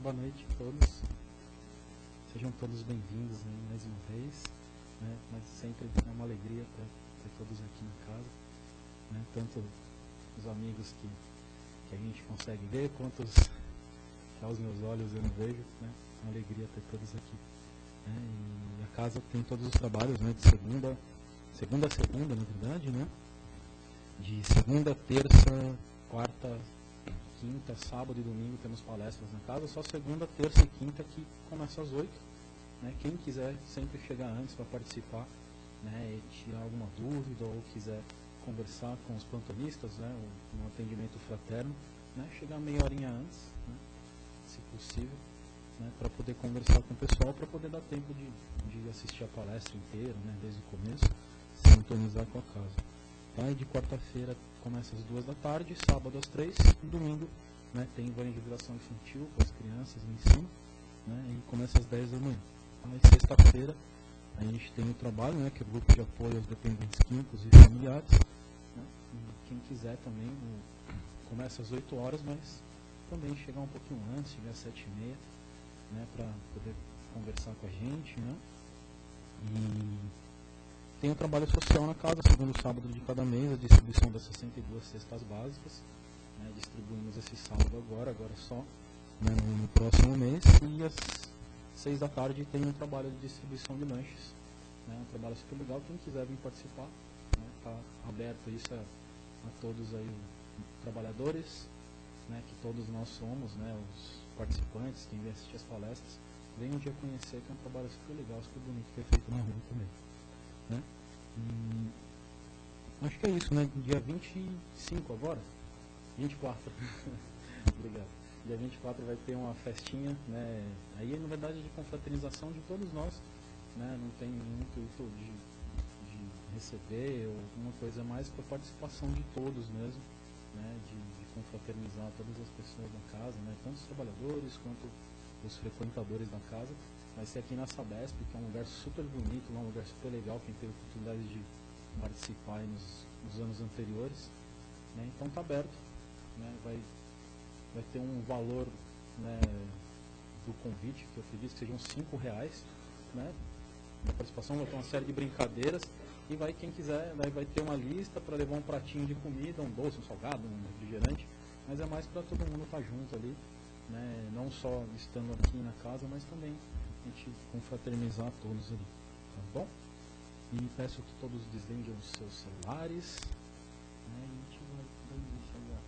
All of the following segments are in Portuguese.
Boa noite a todos. Sejam todos bem-vindos mais uma vez, né? Mas sempre é uma alegria ter todos aqui na casa, né? Tanto os amigos que a gente consegue ver, quanto os que aos meus olhos eu não vejo, né? É uma alegria ter todos aqui, né? E a casa tem todos os trabalhos, né? De segunda a segunda, na verdade, né? De segunda, terça, quarta, quinta, sábado e domingo temos palestras na casa, só segunda, terça e quinta que começa às 8. Né? Quem quiser sempre chegar antes para participar, né, e tirar alguma dúvida ou quiser conversar com os plantonistas, né, um atendimento fraterno, né, chegar meia horinha antes, né, se possível, né, para poder conversar com o pessoal, para poder dar tempo de assistir a palestra inteira, né, desde o começo, sintonizar com a casa. Tá? E de quarta-feira começa às 2 da tarde, sábado às 3, e domingo, né, tem evangelização infantil com as crianças lá em cima, né, e começa às 10 da manhã. Tá? E sexta-feira a gente tem o trabalho, né, que é o grupo de apoio aos dependentes químicos e familiares. Né, e quem quiser também, começa às 8 horas, mas também chegar um pouquinho antes, chegar às 7h30, né, para poder conversar com a gente. Né, e tem um trabalho social na casa, segundo sábado de cada mês, a distribuição das 62 cestas básicas. Né, distribuímos esse sábado agora só, né, no próximo mês. E às 6 da tarde tem um trabalho de distribuição de lanches. Né, um trabalho super legal, quem quiser vir participar, está, né, aberto isso a todos aí, os trabalhadores, né, que todos nós somos, né, os participantes, quem vem assistir as palestras, venham um dia conhecer, que é um trabalho super legal, super bonito, que é feito na rua também. Né? Acho que é isso, né? Dia 25 agora? 24. Obrigado. Dia 24 vai ter uma festinha, né? Aí na verdade de confraternização de todos nós, né? Não tem intuito de receber ou alguma coisa mais, para participação de todos mesmo, né? De confraternizar todas as pessoas da casa, né? Tanto os trabalhadores quanto os frequentadores da casa. Vai ser aqui na Sabesp, que é um lugar super bonito, um lugar super legal, quem teve a oportunidade de participar aí nos anos anteriores. Né? Então está aberto, né? Vai ter um valor, né, do convite, que eu acredito que sejam R$5, né? A participação vai ter uma série de brincadeiras, e quem quiser, vai ter uma lista para levar um pratinho de comida, um doce, um salgado, um refrigerante, mas é mais para todo mundo estar junto ali, né? Não só estando aqui na casa, mas também a gente confraternizar todos ali, tá bom? E peço que todos desvendem os seus celulares, né? E a gente vai dar início agora.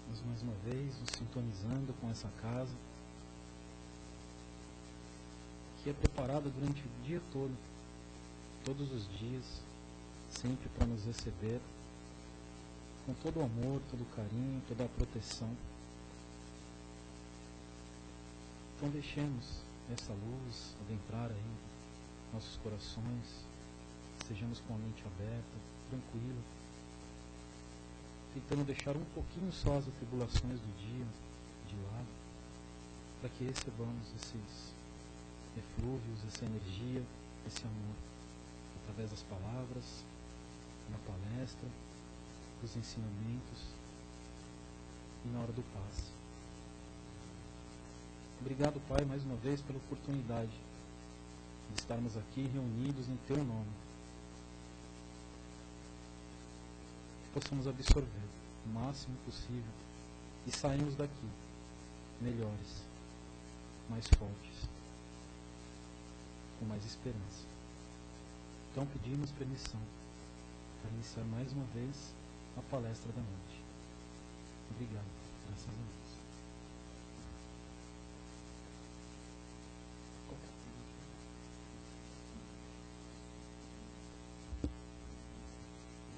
Vamos mais uma vez nos sintonizando com essa casa, que é preparada durante o dia todo, todos os dias, sempre para nos receber, com todo o amor, todo o carinho, toda a proteção. Então deixemos essa luz adentrar aí nossos corações, estejamos com a mente aberta, tranquila, tentando deixar um pouquinho só as atribulações do dia de lado, para que recebamos esses eflúvios, essa energia, esse amor, através das palavras, na palestra, dos ensinamentos e na hora do passe. Obrigado, Pai, mais uma vez pela oportunidade de estarmos aqui reunidos em Teu nome. Que possamos absorver o máximo possível e sairmos daqui melhores, mais fortes, com mais esperança. Então pedimos permissão para iniciar mais uma vez a palestra da noite. Obrigado, graças a Deus.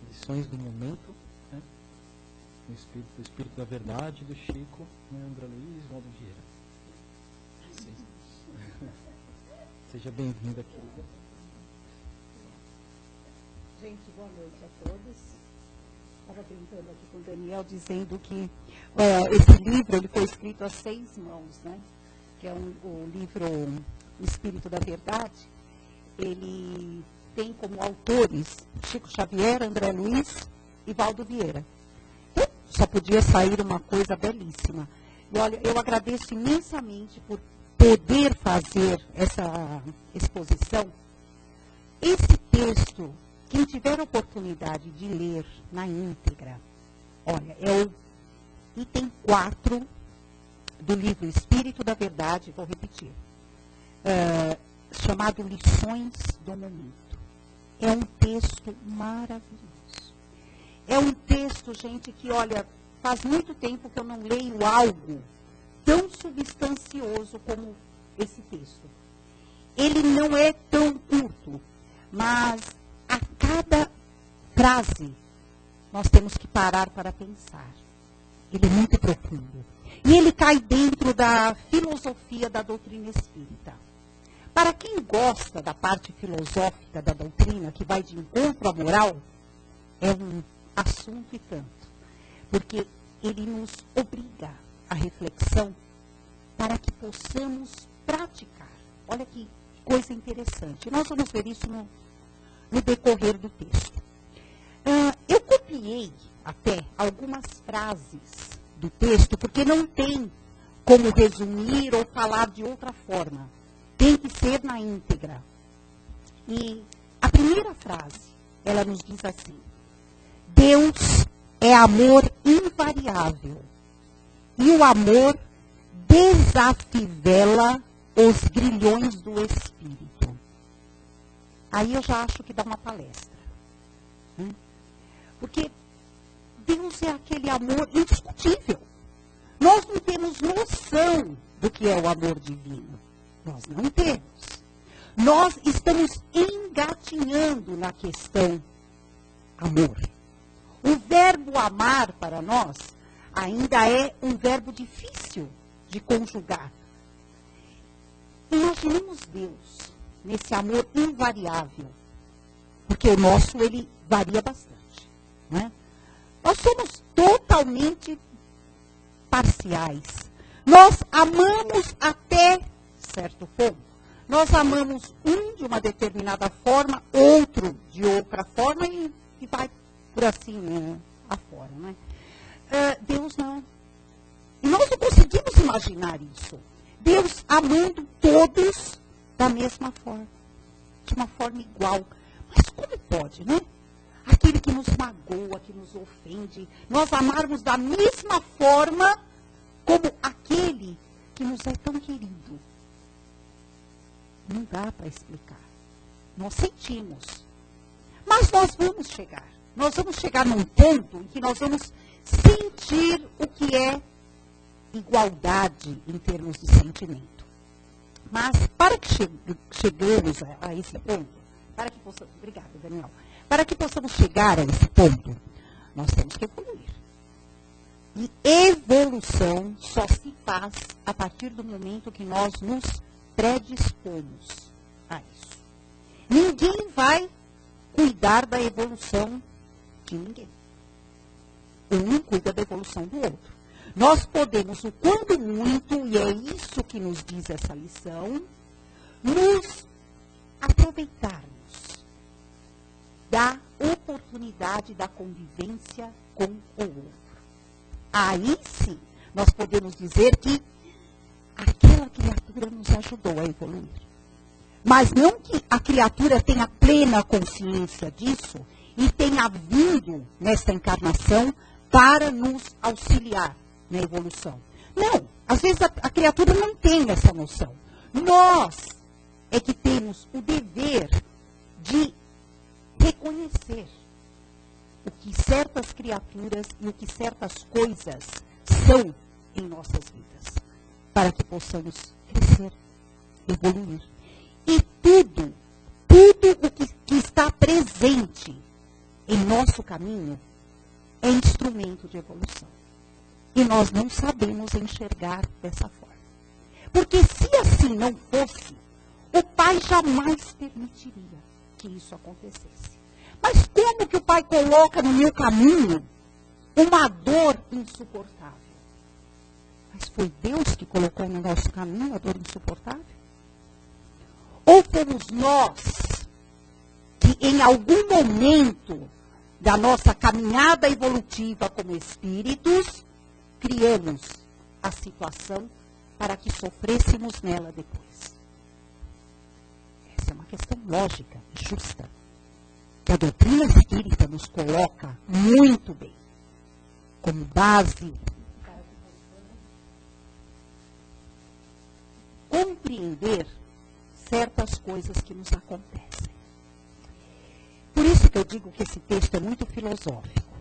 Lições do momento, né? O Espírito da Verdade, do Chico, né? André Luiz, Valdo Vieira. Seja bem-vindo aqui. Gente, boa noite a todos. Estava brincando aqui com o Daniel, dizendo que esse livro ele foi escrito a 6 mãos, né? que é o livro O Espírito da Verdade, ele tem como autores Chico Xavier, André Luiz e Valdo Vieira. Então, só podia sair uma coisa belíssima. E olha, eu agradeço imensamente por poder fazer essa exposição. Esse texto, quem tiver a oportunidade de ler na íntegra, olha, é o item 4 do livro Espírito da Verdade, vou repetir, chamado Lições do Momento. É um texto maravilhoso. É um texto, gente, que, olha, faz muito tempo que eu não leio algo tão substancioso como esse texto. Ele não é tão curto, mas a cada frase nós temos que parar para pensar. Ele é muito profundo. E ele cai dentro da filosofia da doutrina espírita. Para quem gosta da parte filosófica da doutrina, que vai de encontro à moral, é um assunto e tanto. Porque ele nos obriga à reflexão para que possamos praticar. Olha que coisa interessante. Nós vamos ver isso no decorrer do texto. Eu copiei até algumas frases do texto, porque não tem como resumir ou falar de outra forma. Tem que ser na íntegra. E a primeira frase, ela nos diz assim: Deus é amor invariável, e o amor desafivela os grilhões do espírito. Aí eu já acho que dá uma palestra. Porque Deus é aquele amor indiscutível. Nós não temos noção do que é o amor divino. Nós não temos. Nós estamos engatinhando na questão amor. O verbo amar para nós ainda é um verbo difícil de conjugar. Imaginemos Deus nesse amor invariável, porque o nosso, ele varia bastante, não é? Nós somos totalmente parciais. Nós amamos até certo ponto. Nós amamos um de uma determinada forma, outro de outra forma e vai por assim afora, não é? Deus não. E nós não conseguimos imaginar isso. Deus amando todos da mesma forma, de uma forma igual. Mas como pode, né? Aquele que nos magoa, que nos ofende, nós amarmos da mesma forma como aquele que nos é tão querido. Não dá para explicar. Nós sentimos. Mas nós vamos chegar. Nós vamos chegar num ponto em que nós vamos sentir o que é igualdade em termos de sentimento. Mas para que cheguemos a esse ponto, para que possamos, obrigada, Daniel, para que possamos chegar a esse ponto, nós temos que evoluir. E evolução só se faz a partir do momento que nós nos predispomos a isso. Ninguém vai cuidar da evolução de ninguém. Um cuida da evolução do outro. Nós podemos, o quanto muito, e é isso que nos diz essa lição, nos aproveitarmos da oportunidade da convivência com o outro. Aí sim, nós podemos dizer que aquela criatura nos ajudou a evoluir. Mas não que a criatura tenha plena consciência disso e tenha vindo nesta encarnação para nos auxiliar na evolução. Não, às vezes a criatura não tem essa noção. Nós é que temos o dever de reconhecer o que certas criaturas e o que certas coisas são em nossas vidas, para que possamos crescer, evoluir. E tudo o que está presente em nosso caminho é instrumento de evolução. E nós não sabemos enxergar dessa forma. Porque se assim não fosse, o Pai jamais permitiria que isso acontecesse. Mas como que o Pai coloca no meu caminho uma dor insuportável? Mas foi Deus que colocou no nosso caminho a dor insuportável? Ou fomos nós que em algum momento da nossa caminhada evolutiva como espíritos, criamos a situação para que sofrêssemos nela depois? Essa é uma questão lógica e justa, que a doutrina espírita nos coloca muito bem, como base. Compreender certas coisas que nos acontecem. Por isso que eu digo que esse texto é muito filosófico,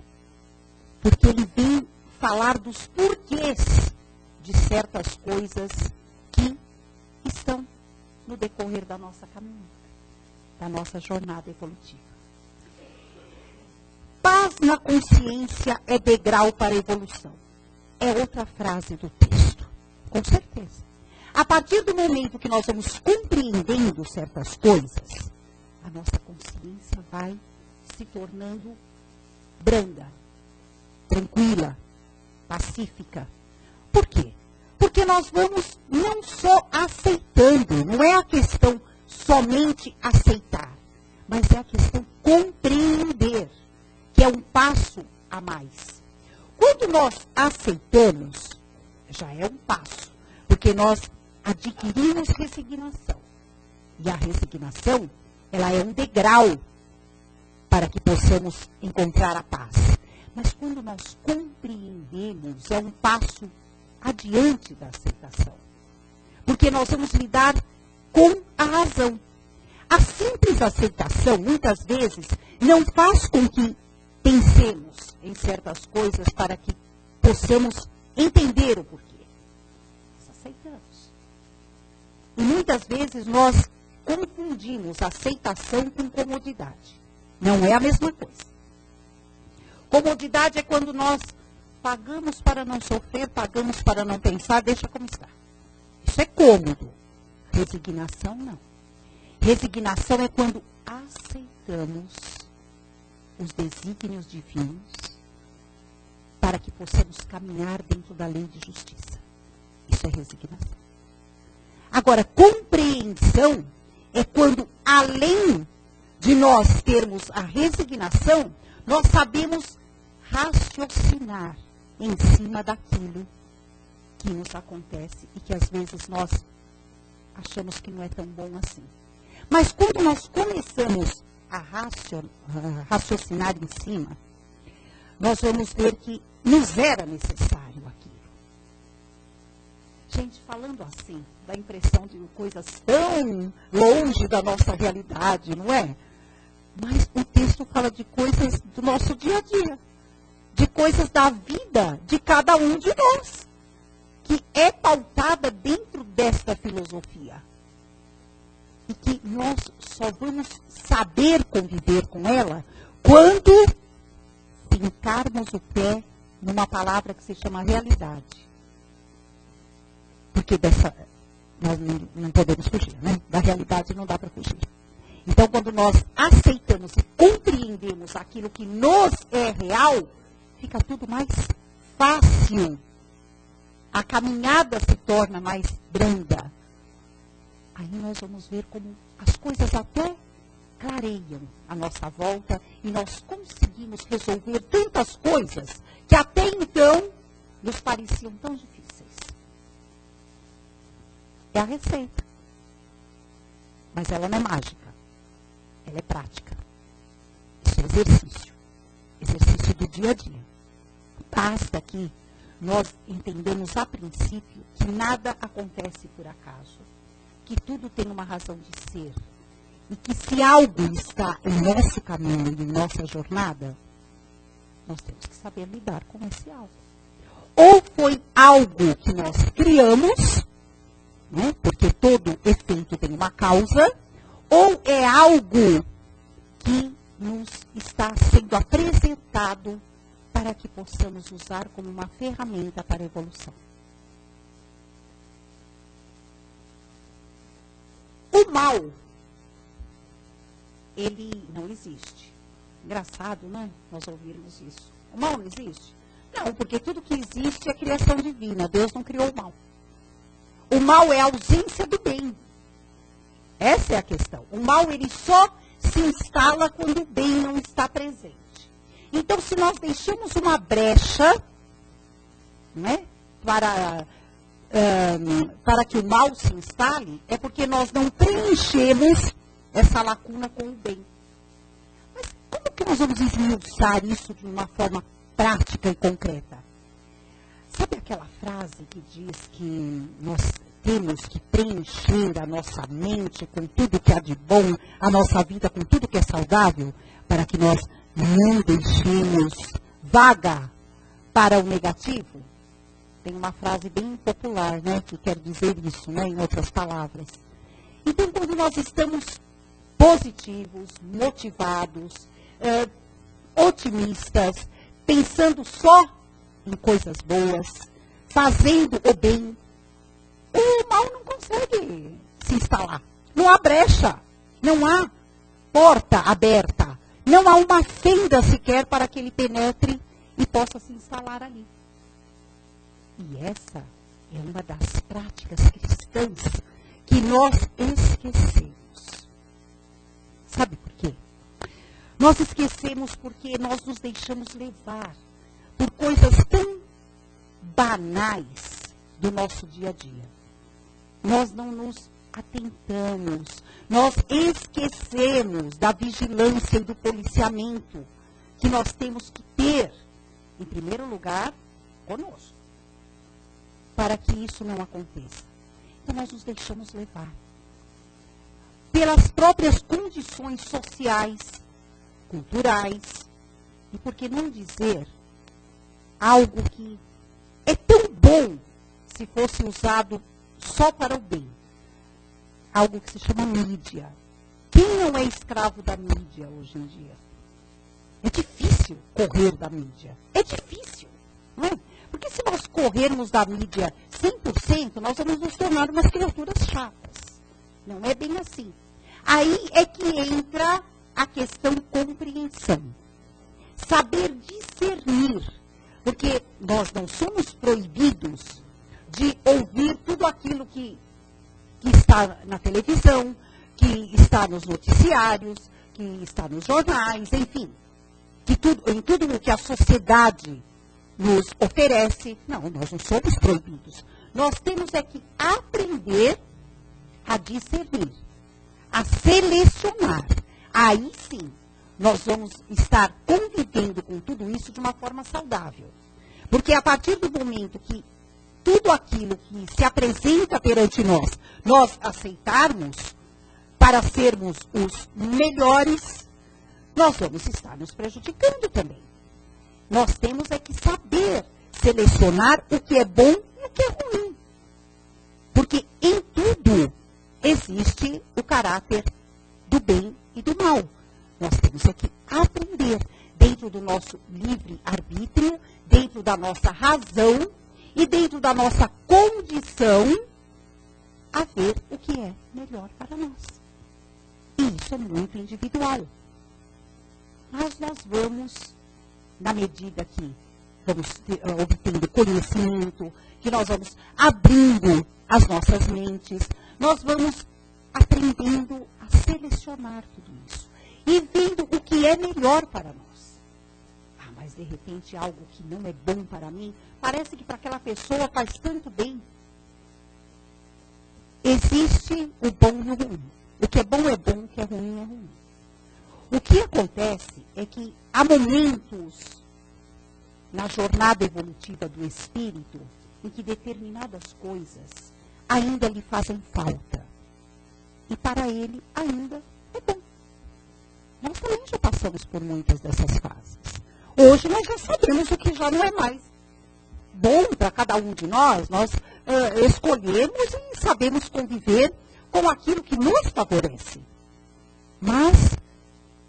porque ele vem falar dos porquês de certas coisas que estão no decorrer da nossa caminhada, da nossa jornada evolutiva. Paz na consciência é degrau para a evolução. É outra frase do texto, com certeza. A partir do momento que nós vamos compreendendo certas coisas, a nossa consciência vai se tornando branda, tranquila, pacífica. Por quê? Porque nós vamos não só aceitando, não é a questão somente aceitar, mas é a questão compreender, que é um passo a mais. Quando nós aceitamos, já é um passo, porque nós adquirimos resignação. E a resignação, ela é um degrau para que possamos encontrar a paz. Mas quando nós compreendemos, é um passo adiante da aceitação. Porque nós vamos lidar com a razão. A simples aceitação, muitas vezes, não faz com que pensemos em certas coisas para que possamos entender o porquê. Nós aceitamos. E muitas vezes nós confundimos aceitação com comodidade. Não é a mesma coisa. Comodidade é quando nós pagamos para não sofrer, pagamos para não pensar, deixa como está. Isso é cômodo. Resignação, não. Resignação é quando aceitamos os desígnios divinos para que possamos caminhar dentro da lei de justiça. Isso é resignação. Agora, compreensão é quando, além de nós termos a resignação, nós sabemos raciocinar em cima daquilo que nos acontece e que às vezes nós achamos que não é tão bom assim. Mas quando nós começamos a raciocinar em cima, nós vamos ver que nos era necessário aquilo. Gente, falando assim, dá a impressão de coisas tão longe da nossa realidade, não é? Mas o texto fala de coisas do nosso dia a dia, de coisas da vida de cada um de nós, que é pautada dentro desta filosofia. E que nós só vamos saber conviver com ela quando fincarmos o pé numa palavra que se chama realidade. Porque nós não podemos fugir, né? Da realidade não dá para fugir. Então, quando nós aceitamos e compreendemos aquilo que nos é real, fica tudo mais fácil. A caminhada se torna mais branda. Aí nós vamos ver como as coisas até clareiam à nossa volta e nós conseguimos resolver tantas coisas que até então nos pareciam tão difíceis. É a receita. Mas ela não é mágica. Ela é prática. Isso é exercício. Exercício do dia a dia. Basta que nós entendemos a princípio que nada acontece por acaso. Que tudo tem uma razão de ser. E que se algo está em nosso caminho, em nossa jornada, nós temos que saber lidar com esse algo. Ou foi algo que nós criamos, né, porque todo efeito tem uma causa, ou é algo que nos está sendo apresentado para que possamos usar como uma ferramenta para a evolução. O mal, ele não existe. Engraçado, né? Nós ouvirmos isso. O mal não existe. Não, porque tudo que existe é criação divina. Deus não criou o mal. O mal é a ausência do bem. Essa é a questão. O mal, ele só se instala quando o bem não está presente. Então, se nós deixamos uma brecha, né, para que o mal se instale, é porque nós não preenchemos essa lacuna com o bem. Mas como que nós vamos esmiuçar isso de uma forma prática e concreta? Sabe aquela frase que diz que nós temos que preencher a nossa mente com tudo que há de bom, a nossa vida com tudo que é saudável, para que nós não deixemos vaga para o negativo? Tem uma frase bem popular, né, que quer dizer isso, né, em outras palavras. Então, quando nós estamos positivos, motivados, otimistas, pensando só em coisas boas, fazendo o bem, o mal não consegue se instalar. Não há brecha, não há porta aberta, não há uma fenda sequer para que ele penetre e possa se instalar ali. E essa é uma das práticas cristãs que nós esquecemos. Sabe por quê? Nós esquecemos porque nós nos deixamos levar por coisas tão banais do nosso dia a dia. Nós não nos atentamos, nós esquecemos da vigilância e do policiamento que nós temos que ter, em primeiro lugar, conosco, para que isso não aconteça. Então, nós nos deixamos levar pelas próprias condições sociais, culturais, e por que não dizer algo que é tão bom se fosse usado só para o bem. Algo que se chama mídia. Quem não é escravo da mídia hoje em dia? É difícil correr da mídia. É difícil, não é? Porque se nós corrermos da mídia 100%, nós vamos nos tornar umas criaturas chatas. Não é bem assim. Aí é que entra a questão compreensão. Saber discernir. Porque nós não somos proibidos de ouvir tudo aquilo que está na televisão, que está nos noticiários, que está nos jornais, enfim. Em tudo o que a sociedade nos oferece. Não, nós não somos proibidos. Nós temos é que aprender a discernir, a selecionar. Aí sim, nós vamos estar convivendo com tudo isso de uma forma saudável. Porque a partir do momento que tudo aquilo que se apresenta perante nós, nós aceitarmos para sermos os melhores, nós vamos estar nos prejudicando também. Nós temos é que saber selecionar o que é bom e o que é ruim. Porque em tudo existe o caráter do bem e do mal. Nós temos é que aprender dentro do nosso livre-arbítrio, dentro da nossa razão e dentro da nossa condição a ver o que é melhor para nós. E isso é muito individual. Mas nós vamos, na medida que vamos obtendo conhecimento, que nós vamos abrindo as nossas mentes, nós vamos aprendendo a selecionar tudo isso. E vendo o que é melhor para nós. Ah, mas de repente algo que não é bom para mim, parece que para aquela pessoa faz tanto bem. Existe o bom e o ruim. O que é bom, o que é ruim, é ruim. O que acontece é que há momentos na jornada evolutiva do espírito em que determinadas coisas ainda lhe fazem falta. E para ele ainda é bom. Nós também já passamos por muitas dessas fases. Hoje nós já sabemos o que já não é mais bom para cada um de nós. Nós escolhemos e sabemos conviver com aquilo que nos favorece. Mas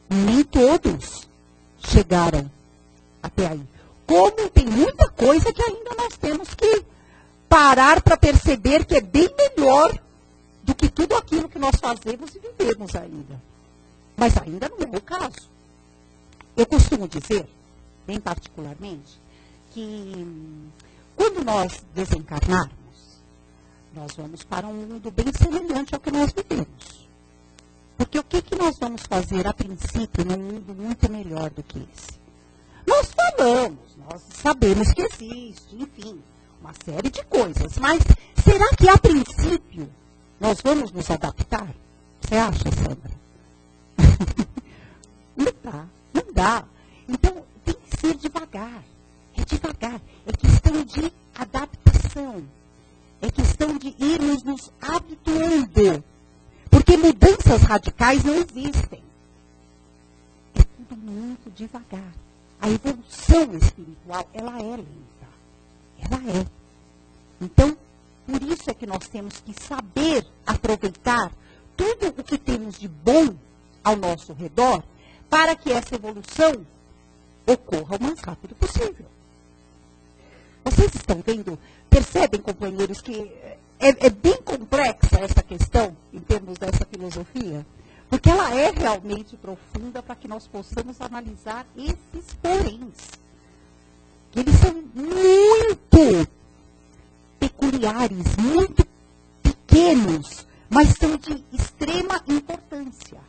nem todos chegaram até aí. Como tem muita coisa que ainda nós temos que parar para perceber que é bem melhor do que tudo aquilo que nós fazemos e vivemos ainda. Mas ainda não é o caso. Eu costumo dizer, bem particularmente, que quando nós desencarnarmos, nós vamos para um mundo bem semelhante ao que nós vivemos. Porque o que nós vamos fazer, a princípio, num mundo muito melhor do que esse? Nós falamos, nós sabemos que existe, enfim, uma série de coisas. Mas será que, a princípio, nós vamos nos adaptar? Você acha, Sandra? Não dá. Então, tem que ser devagar. É devagar. É questão de adaptação. É questão de irmos nos habituando. Porque mudanças radicais não existem. É tudo muito devagar. A evolução espiritual, ela é lenta. Ela é. Então, por isso é que nós temos que saber aproveitar tudo o que temos de bom ao nosso redor para que essa evolução ocorra o mais rápido possível. Vocês estão vendo, percebem, companheiros, que é bem complexa essa questão em termos dessa filosofia? Porque ela é realmente profunda para que nós possamos analisar esses poréns. Que eles são muito peculiares, muito pequenos, mas são de extrema importância.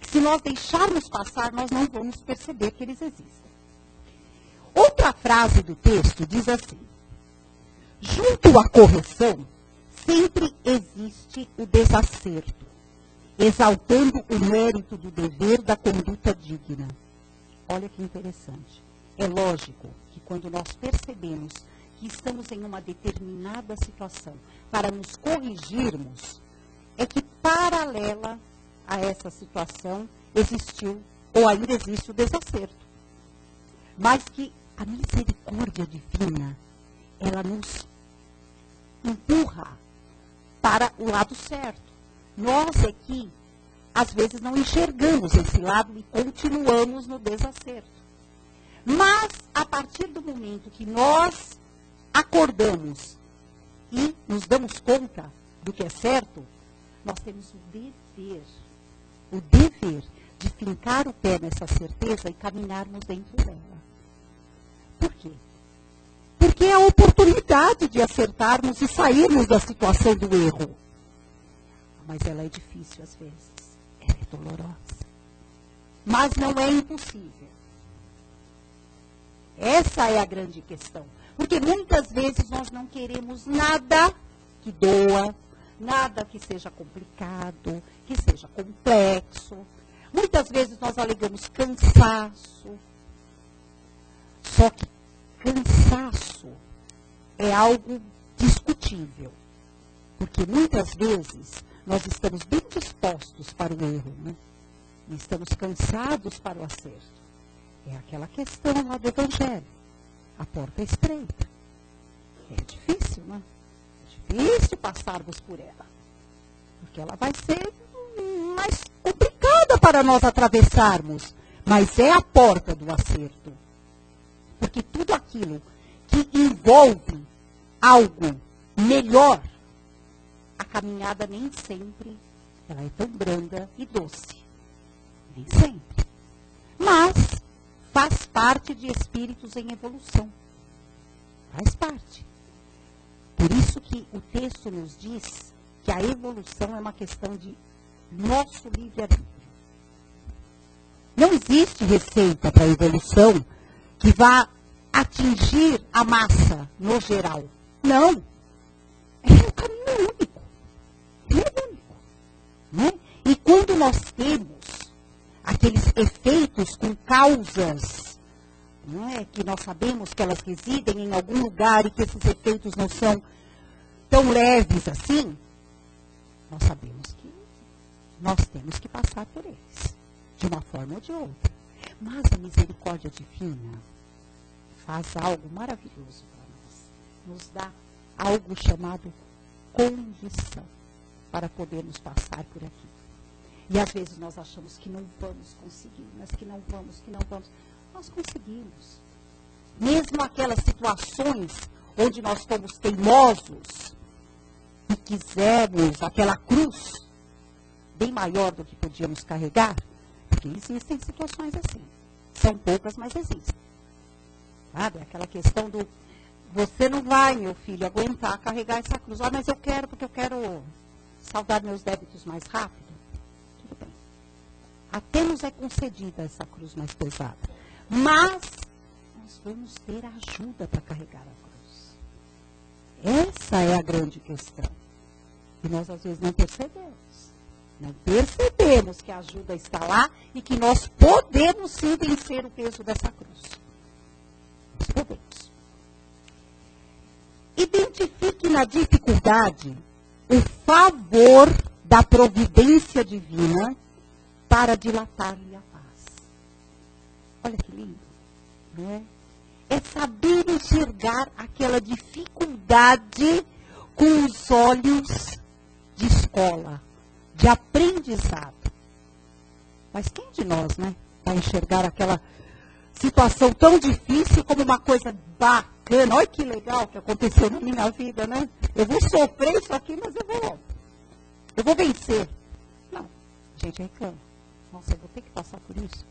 Se nós deixarmos passar, nós não vamos perceber que eles existem. Outra frase do texto diz assim: junto à correção, sempre existe o desacerto, exaltando o mérito do dever da conduta digna. Olha que interessante. É lógico que quando nós percebemos que estamos em uma determinada situação para nos corrigirmos, é que paralela a essa situação existiu ou ainda existe o desacerto. Mas que a misericórdia divina, ela nos empurra para o lado certo. Nós aqui, às vezes, não enxergamos esse lado e continuamos no desacerto. Mas, a partir do momento que nós acordamos e nos damos conta do que é certo, nós temos o dever de fincar o pé nessa certeza e caminharmos dentro dela. Por quê? Porque é a oportunidade de acertarmos e sairmos da situação do erro. Mas ela é difícil às vezes. Ela é dolorosa. Mas não é impossível. Essa é a grande questão. Porque muitas vezes nós não queremos nada que doa, nada que seja complicado, que seja complexo. Muitas vezes nós alegamos cansaço. Só que cansaço é algo discutível. Porque muitas vezes nós estamos bem dispostos para o erro, né? E estamos cansados para o acerto. É aquela questão lá do Evangelho. A porta é estreita. É difícil, né? É difícil passarmos por ela. Porque ela vai ser mais complicada para nós atravessarmos. Mas é a porta do acerto. Porque tudo aquilo que envolve algo melhor, a caminhada nem sempre ela é tão branda e doce. Nem sempre. Mas faz parte de espíritos em evolução. Faz parte. Por isso que o texto nos diz que a evolução é uma questão de nosso livre-arbítrio. Não existe receita para a evolução que vá atingir a massa no geral. Não. É um caminho único. É único. Né? E quando nós temos aqueles efeitos com causas, né, que nós sabemos que elas residem em algum lugar e que esses efeitos não são tão leves assim, nós sabemos que nós temos que passar por eles, de uma forma ou de outra. Mas a misericórdia divina faz algo maravilhoso para nós. Nos dá algo chamado condição para podermos passar por aqui. E às vezes nós achamos que não vamos conseguir, mas que não vamos. Nós conseguimos. Mesmo aquelas situações onde nós fomos teimosos e quisemos aquela cruz bem maior do que podíamos carregar, porque existem situações assim. São poucas, mas existem. Sabe? Aquela questão do, você não vai, meu filho, aguentar carregar essa cruz. Ah, mas eu quero, porque eu quero saldar meus débitos mais rápido. Tudo bem. Até nos é concedida essa cruz mais pesada. Mas nós vamos ter ajuda para carregar a cruz. Essa é a grande questão. E nós, às vezes, não percebemos. Não percebemos que a ajuda está lá e que nós podemos sim vencer o peso dessa cruz. Nós podemos. Identifique na dificuldade o favor da providência divina para dilatar-lhe a paz. Olha que lindo, não é? É saber enxergar aquela dificuldade com os olhos de escola, de aprendizado. Mas quem de nós, né, vai enxergar aquela situação tão difícil como uma coisa bacana? Olha que legal que aconteceu na minha vida, né? Eu vou sofrer isso aqui, mas eu vou vencer. Não, a gente reclama. Nossa, eu vou ter que passar por isso.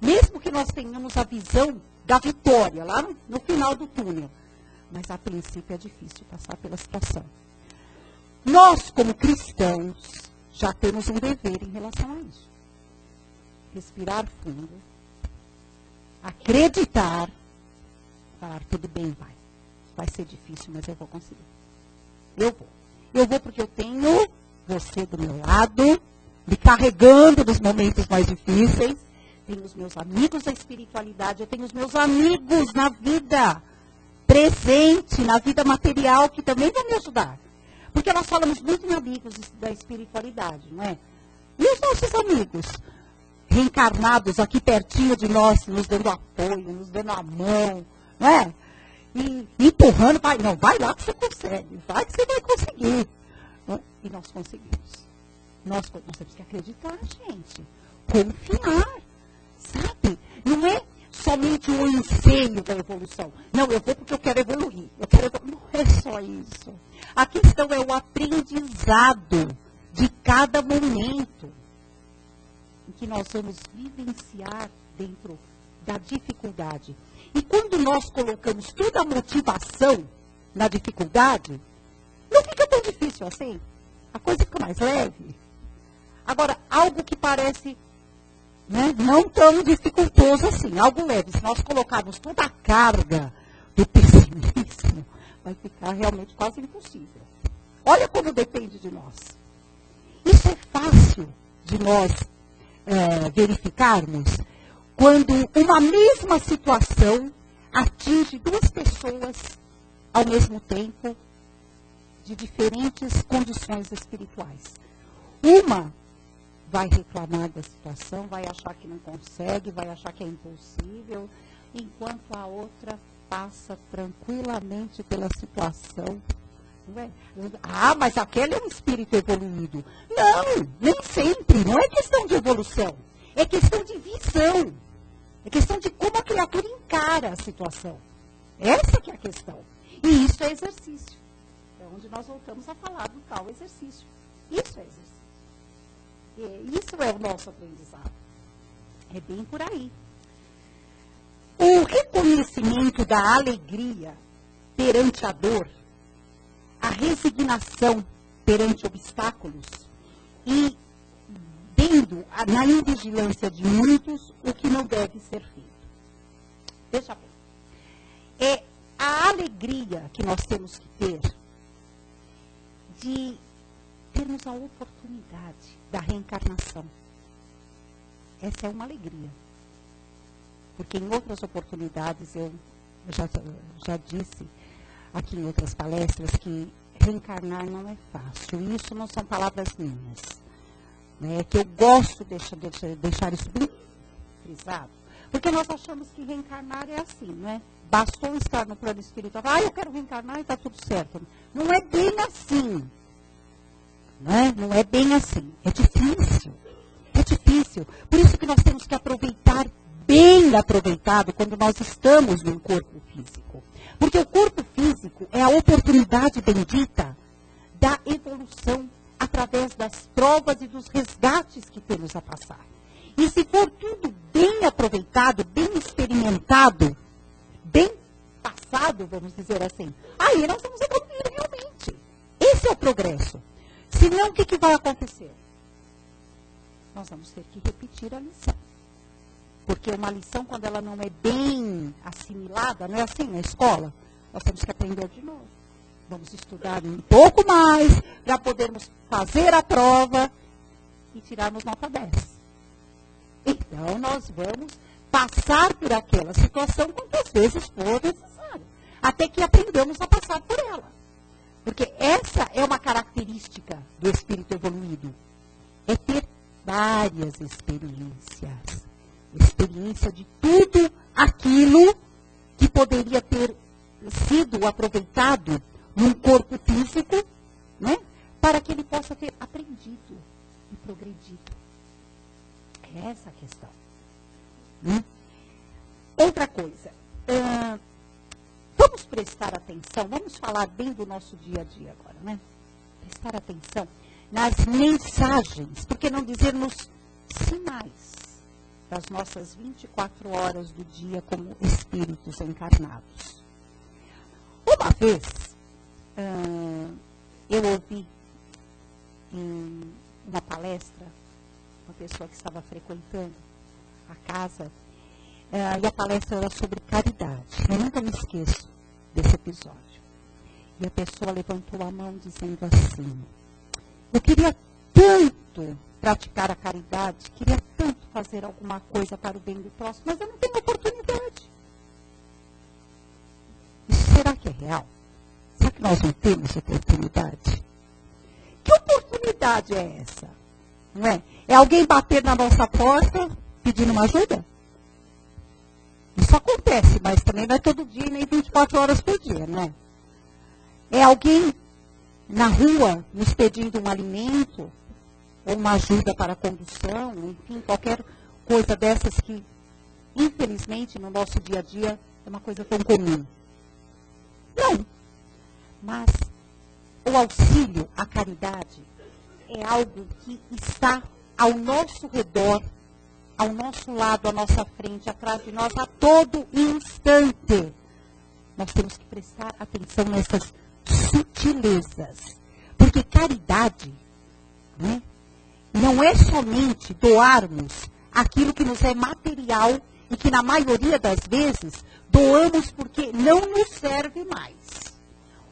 Mesmo que nós tenhamos a visão da vitória, lá no final do túnel. Mas a princípio é difícil passar pela situação. Nós, como cristãos, já temos um dever em relação a isso. Respirar fundo, acreditar, falar, tudo bem, pai. Vai ser difícil, mas eu vou conseguir. Eu vou. Eu vou porque eu tenho você do meu lado, me carregando nos momentos mais difíceis. Tenho os meus amigos da espiritualidade, eu tenho os meus amigos na vida presente, na vida material, que também vão me ajudar. Porque nós falamos muito em amigos da espiritualidade, não é? E os nossos amigos reencarnados aqui pertinho de nós, nos dando apoio, nos dando a mão, não é? E empurrando, pai, não, vai lá que você consegue, vai que você vai conseguir. E nós conseguimos. Nós temos que acreditar, gente. Confiar, sabe? Não é somente o ensejo da evolução. Não, eu vou porque eu quero evoluir. Não é só isso. A questão é o aprendizado de cada momento em que nós vamos vivenciar dentro da dificuldade. E quando nós colocamos toda a motivação na dificuldade, não fica tão difícil assim. A coisa fica mais leve. Agora, algo que parece, né, não tão dificultoso assim, algo leve. Se nós colocarmos toda a carga do pessimismo, vai ficar realmente quase impossível. Olha como depende de nós. Isso é fácil de nós verificarmos quando uma mesma situação atinge duas pessoas ao mesmo tempo de diferentes condições espirituais. Uma vai reclamar da situação, vai achar que não consegue, vai achar que é impossível, enquanto a outra passa tranquilamente pela situação. Não é? Ah, mas aquele é um espírito evoluído. Não, nem sempre. Não é questão de evolução. É questão de visão. É questão de como a criatura encara a situação. Essa que é a questão. E isso é exercício. É onde nós voltamos a falar do tal exercício. Isso é exercício. Isso é o nosso aprendizado. É bem por aí. O reconhecimento da alegria perante a dor, a resignação perante obstáculos e vendo na invigilância de muitos o que não deve ser feito. Veja bem. É a alegria que nós temos que ter de termos a oportunidade da reencarnação. Essa é uma alegria. Porque em outras oportunidades, eu já disse aqui em outras palestras que reencarnar não é fácil. E isso não são palavras minhas. Né? Que eu gosto de deixar isso bem frisado. Porque nós achamos que reencarnar é assim, né? Bastou estar no plano espiritual. Ah, eu quero reencarnar e está tudo certo. Não é bem assim. Né? Não é bem assim. É difícil. É difícil. Por isso que nós temos que aproveitar, bem aproveitado, quando nós estamos num corpo físico. Porque o corpo físico é a oportunidade bendita da evolução através das provas e dos resgates que temos a passar. E se for tudo bem aproveitado, bem experimentado, bem passado, vamos dizer assim, aí nós vamos evoluir realmente. Esse é o progresso. Senão, o que vai acontecer? Nós vamos ter que repetir a lição. Porque uma lição, quando ela não é bem assimilada, não é assim na escola, nós temos que aprender de novo. Vamos estudar um pouco mais para podermos fazer a prova e tirarmos nota 10. Então, nós vamos passar por aquela situação quantas vezes for necessário, até que aprendamos a passar por ela. Porque essa é uma característica do espírito evoluído. É ter várias experiências. Experiência de tudo aquilo que poderia ter sido aproveitado num corpo físico, né, para que ele possa ter aprendido e progredido. É essa a questão. Né? Outra coisa, vamos prestar atenção, vamos falar bem do nosso dia a dia agora, né? Prestar atenção nas mensagens, por que não dizer nos sinais das nossas 24 horas do dia como espíritos encarnados. Uma vez, eu ouvi em uma palestra, uma pessoa que estava frequentando a casa, e a palestra era sobre caridade. Eu nunca me esqueço desse episódio. E a pessoa levantou a mão dizendo assim: eu queria tanto praticar a caridade, queria tanto fazer alguma coisa para o bem do próximo, mas eu não tenho oportunidade. Isso será que é real? Será que nós não temos oportunidade? Que oportunidade é essa? Não é? É alguém bater na nossa porta pedindo uma ajuda? Isso acontece, mas também não é todo dia, nem 24 horas por dia, não é? É alguém na rua nos pedindo um alimento, ou uma ajuda para a condução, enfim, qualquer coisa dessas que, infelizmente, no nosso dia a dia, é uma coisa tão comum. Não. Mas o auxílio, a caridade, é algo que está ao nosso redor, ao nosso lado, à nossa frente, atrás de nós, a todo instante. Nós temos que prestar atenção nessas sutilezas. Porque caridade, né, não é somente doarmos aquilo que nos é material e que, na maioria das vezes, doamos porque não nos serve mais.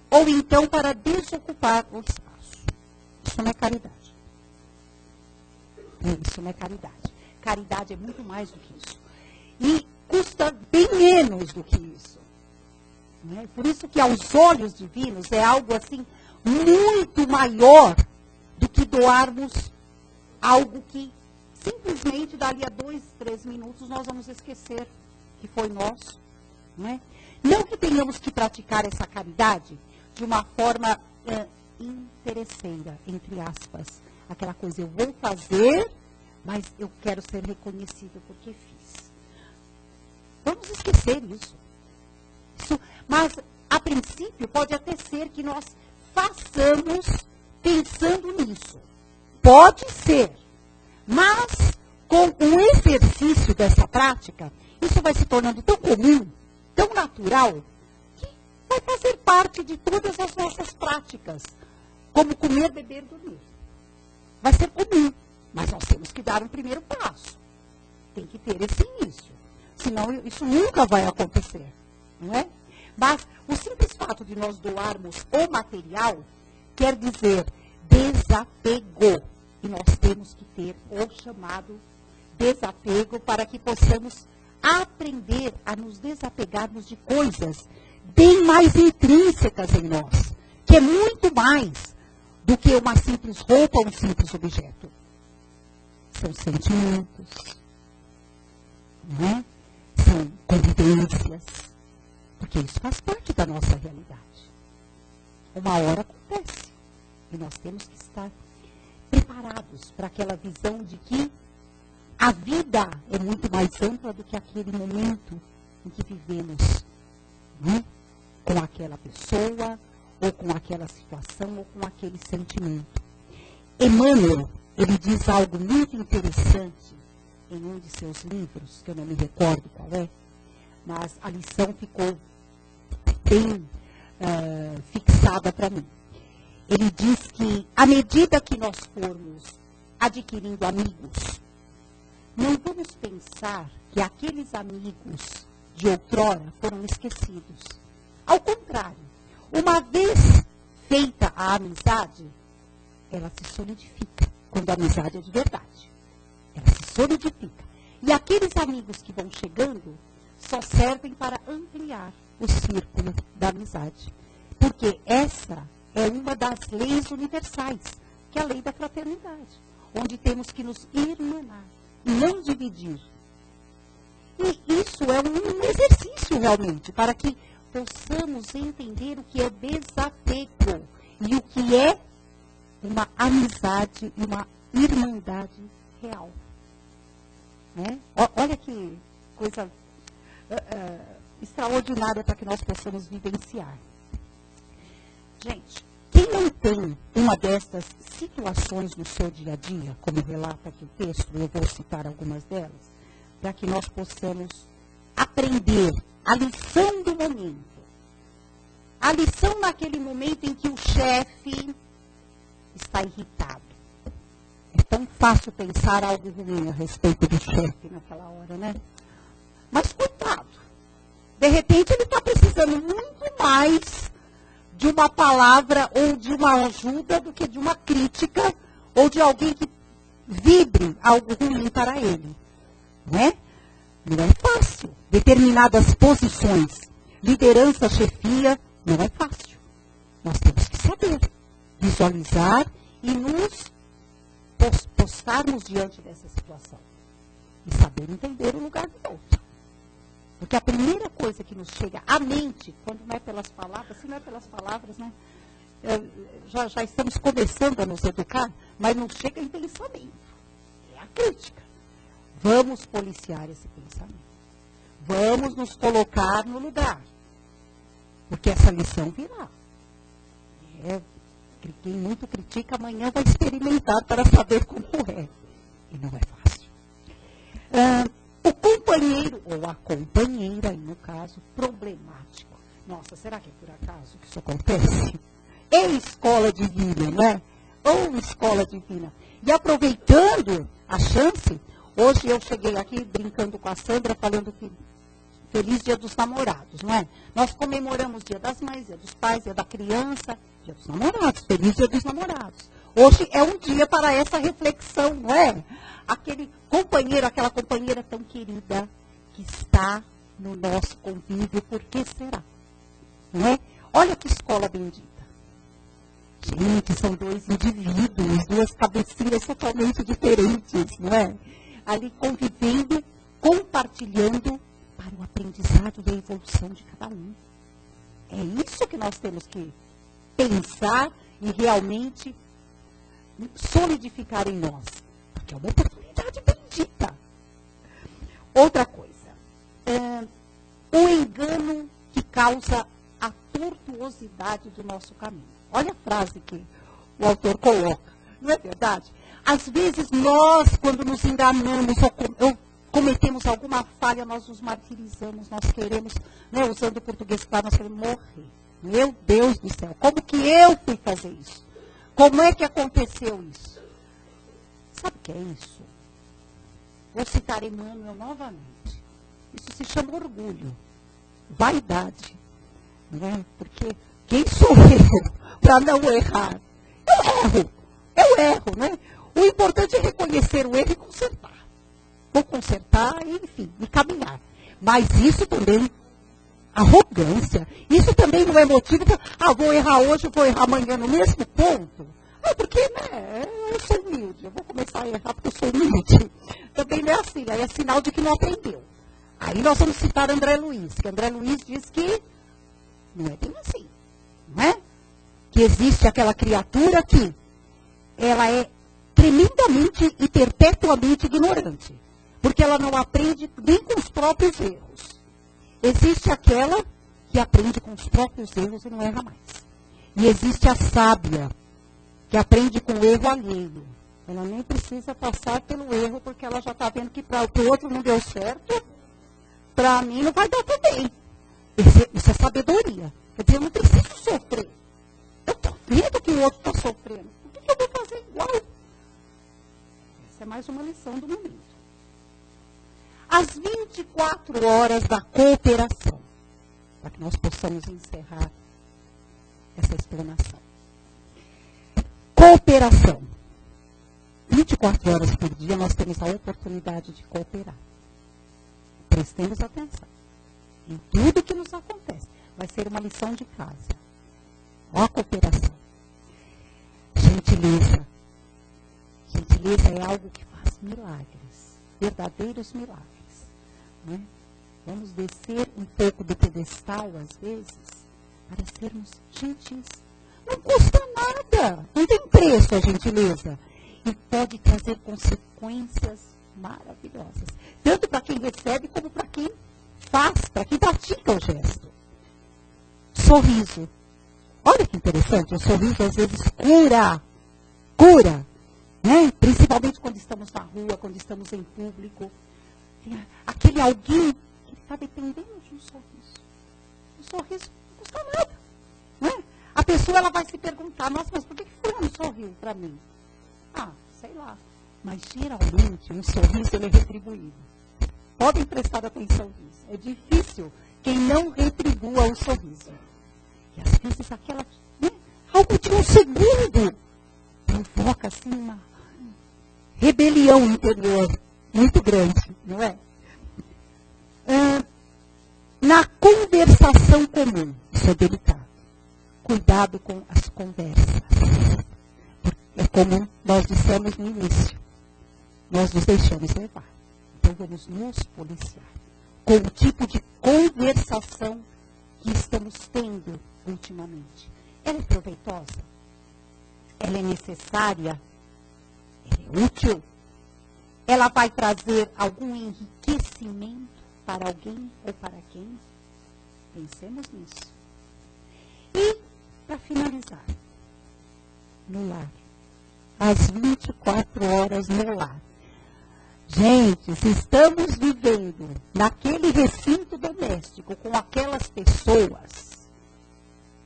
Ou então para desocupar o espaço. Isso não é caridade. Isso não é caridade. Caridade é muito mais do que isso. E custa bem menos do que isso. Né? Por isso que aos olhos divinos é algo assim muito maior do que doarmos algo que simplesmente dali a 2, 3 minutos nós vamos esquecer que foi nosso. Não, não que tenhamos que praticar essa caridade de uma forma interesseira, entre aspas. Aquela coisa, eu vou fazer, mas eu quero ser reconhecido porque fiz. Vamos esquecer isso. Mas, a princípio, pode até ser que nós façamos pensando nisso. Pode ser. Mas, com o exercício dessa prática, isso vai se tornando tão comum, tão natural, que vai fazer parte de todas as nossas práticas. Como comer, beber, dormir. Vai ser comum, mas nós temos que dar um primeiro passo. Tem que ter esse início. Senão, isso nunca vai acontecer. Não é? Mas o simples fato de nós doarmos o material quer dizer desapego. E nós temos que ter o chamado desapego para que possamos aprender a nos desapegarmos de coisas bem mais intrínsecas em nós, que é muito mais do que uma simples roupa ou um simples objeto. São sentimentos, não é? São convivências, porque isso faz parte da nossa realidade. Uma hora acontece e nós temos que estar preparados para aquela visão de que a vida é muito mais ampla do que aquele momento em que vivemos, né? Com aquela pessoa, ou com aquela situação, ou com aquele sentimento. Emmanuel, ele diz algo muito interessante em um de seus livros, que eu não me recordo qual é, mas a lição ficou bem fixada para mim. Ele diz que, à medida que nós formos adquirindo amigos, não vamos pensar que aqueles amigos de outrora foram esquecidos. Ao contrário, uma vez feita a amizade, ela se solidifica, quando a amizade é de verdade. Ela se solidifica. E aqueles amigos que vão chegando só servem para ampliar o círculo da amizade. Porque essa é uma das leis universais, que é a lei da fraternidade, onde temos que nos irmanar e não dividir. E isso é um exercício realmente, para que possamos entender o que é desapego e o que é uma amizade e uma irmandade real. Né? Olha que coisa extraordinária para que nós possamos vivenciar. Gente, quem não tem uma destas situações no seu dia a dia, como relata aqui o texto, eu vou citar algumas delas, para que nós possamos aprender a lição do momento. A lição naquele momento em que o chefe está irritado. É tão fácil pensar algo ruim a respeito do chefe naquela hora, né? Mas, coitado, de repente ele está precisando muito mais de uma palavra ou de uma ajuda do que de uma crítica ou de alguém que vibre algo ruim para ele. Né? Não é fácil. Determinadas posições, liderança, chefia, não é fácil. Nós temos que saber visualizar e nos postarmos diante dessa situação. E saber entender o lugar do outro. Porque a primeira coisa que nos chega à mente, quando não é pelas palavras, se não é pelas palavras, né? Já estamos começando a nos educar, mas não chega em pensamento. É a crítica. Vamos policiar esse pensamento. Vamos nos colocar no lugar. Porque essa lição virá. Quem muito critica, amanhã vai experimentar para saber como é. E não é fácil. O companheiro, ou a companheira, no caso, problemático. Nossa, será que é por acaso que isso acontece? É escola divina, não é? Ou escola divina. E aproveitando a chance, hoje eu cheguei aqui brincando com a Sandra, falando que feliz Dia dos Namorados, não é? Nós comemoramos Dia das Mães, Dia dos Pais, Dia da Criança, Dia dos Namorados, feliz Dia dos Namorados. Hoje é um dia para essa reflexão, não é? Aquele companheiro, aquela companheira tão querida que está no nosso convívio, por que será? Não é? Olha que escola bendita. Gente, são dois indivíduos, duas cabecinhas totalmente diferentes, não é? Ali convivendo, compartilhando para o aprendizado e a evolução de cada um. É isso que nós temos que pensar e realmente solidificar em nós. Porque é uma oportunidade bendita. Outra coisa. O engano que causa a tortuosidade do nosso caminho. Olha a frase que o autor coloca. Não é verdade? Às vezes nós, quando nos enganamos ou cometemos alguma falha, nós nos martirizamos, nós queremos, né, usando o português claro, nós queremos morrer. Meu Deus do céu, como que eu fui fazer isso? Como é que aconteceu isso? Sabe o que é isso? Vou citar Emmanuel novamente. Isso se chama orgulho, vaidade. Né? Porque quem sou eu para não errar? Eu erro, né? O importante é reconhecer o erro e consertar. Vou consertar, enfim, e caminhar. Mas isso também, arrogância, isso também não é motivo para, vou errar hoje, vou errar amanhã no mesmo ponto. Porque, né, eu sou humilde, eu vou começar a errar porque eu sou humilde. Também não é assim, aí é sinal de que não aprendeu. Aí nós vamos citar André Luiz, que André Luiz diz que não é bem assim, não é? Que existe aquela criatura que ela é tremendamente e perpetuamente ignorante, porque ela não aprende nem com os próprios erros. Existe aquela que aprende com os próprios erros e não erra mais. E existe a sábia, que aprende com o erro alheio. Ela nem precisa passar pelo erro, porque ela já está vendo que para o outro não deu certo, para mim não vai dar também. Isso é sabedoria. Quer dizer, eu não preciso sofrer. Eu estou vendo que o outro está sofrendo. Por que eu vou fazer igual? Essa é mais uma lição do momento. As 24 horas da cooperação, para que nós possamos encerrar essa explanação. Cooperação. 24 horas por dia nós temos a oportunidade de cooperar. Prestemos atenção em tudo que nos acontece. Vai ser uma lição de casa. Ó a cooperação. Gentileza. Gentileza é algo que faz milagres. Verdadeiros milagres. Não é? Vamos descer um pouco do pedestal, às vezes, para sermos gentis. Não custa nada. Não tem preço a gentileza. E pode trazer consequências maravilhosas. Tanto para quem recebe, como para quem faz, para quem pratica o gesto. Sorriso. Olha que interessante, o sorriso às vezes cura. Cura. Né? Principalmente quando estamos na rua, quando estamos em público. Tem aquele alguém que está dependendo de um sorriso. Um sorriso não custa nada. Né? A pessoa ela vai se perguntar, nossa, mas por que fulano sorriu para mim? Ah, sei lá. Mas geralmente um sorriso ele é retribuído. Podem prestar atenção nisso. É difícil quem não retribua o sorriso. E às vezes aquela, né, algo de um segundo provoca assim uma rebelião interior muito grande, não é? Na conversação comum, isso é delicado. Cuidado com as conversas. É como nós dissemos no início. Nós nos deixamos levar. Então vamos nos policiar com o tipo de conversação que estamos tendo ultimamente. Ela é proveitosa? Ela é necessária? Ela é útil? Ela vai trazer algum enriquecimento para alguém ou para quem? Pensemos nisso. E, para finalizar, no lar. Às 24 horas no lar. Gente, se estamos vivendo naquele recinto doméstico com aquelas pessoas,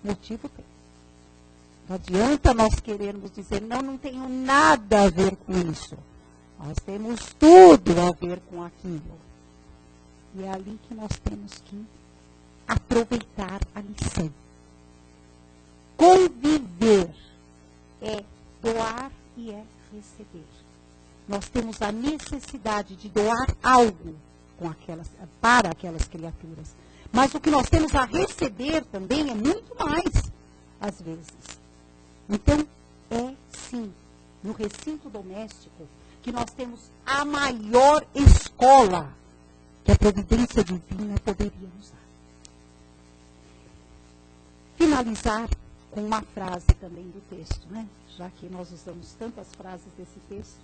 motivo tem. Não adianta nós querermos dizer, não tenho nada a ver com isso. Nós temos tudo a ver com aquilo. E é ali que nós temos que aproveitar a lição. Conviver é doar e é receber. Nós temos a necessidade de doar algo para aquelas criaturas. Mas o que nós temos a receber também é muito mais, às vezes. Então, é sim, no recinto doméstico, que nós temos a maior escola que a providência divina poderia nos dar. Finalizar com uma frase também do texto, né? Já que nós usamos tantas frases desse texto.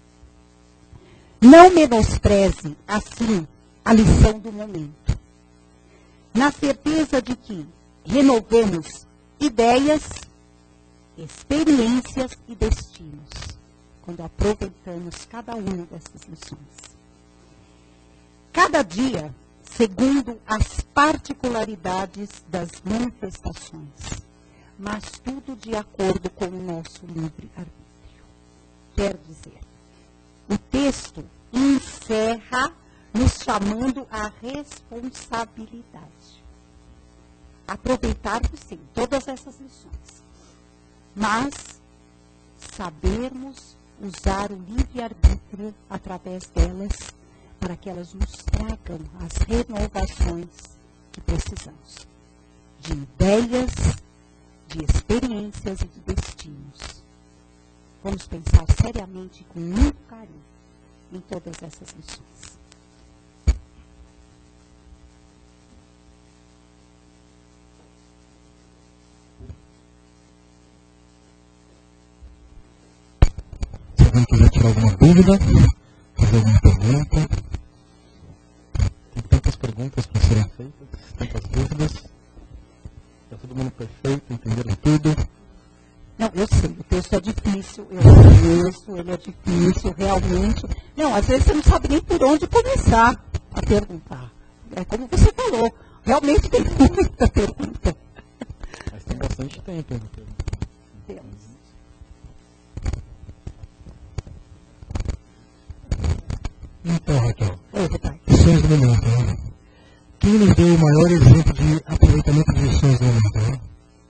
Não menospreze, assim, a lição do momento. Na certeza de que renovemos ideias, experiências e destinos, quando aproveitamos cada uma dessas lições. Cada dia, segundo as particularidades das manifestações, mas tudo de acordo com o nosso livre-arbítrio. Quer dizer, o texto encerra nos chamando à responsabilidade. Aproveitarmos, sim, todas essas lições, mas sabermos usar o livre-arbítrio através delas para que elas nos tragam as renovações que precisamos. De ideias, de experiências e de destinos. Vamos pensar seriamente e com muito carinho em todas essas lições. Se alguém quiser tirar alguma dúvida, fazer alguma pergunta. Tem tantas perguntas para serem feitas, tantas dúvidas. Está todo mundo perfeito, entenderam tudo? Não, eu sei, o texto é difícil, eu conheço, ele é difícil, realmente. Não, às vezes você não sabe nem por onde começar a perguntar. É como você falou, Realmente tem muita pergunta. Mas tem bastante tempo. Temos. Então, Raquel, Oi, Roberto. lições do momento, né? Quem nos deu o maior exemplo de aproveitamento de lições do momento, né?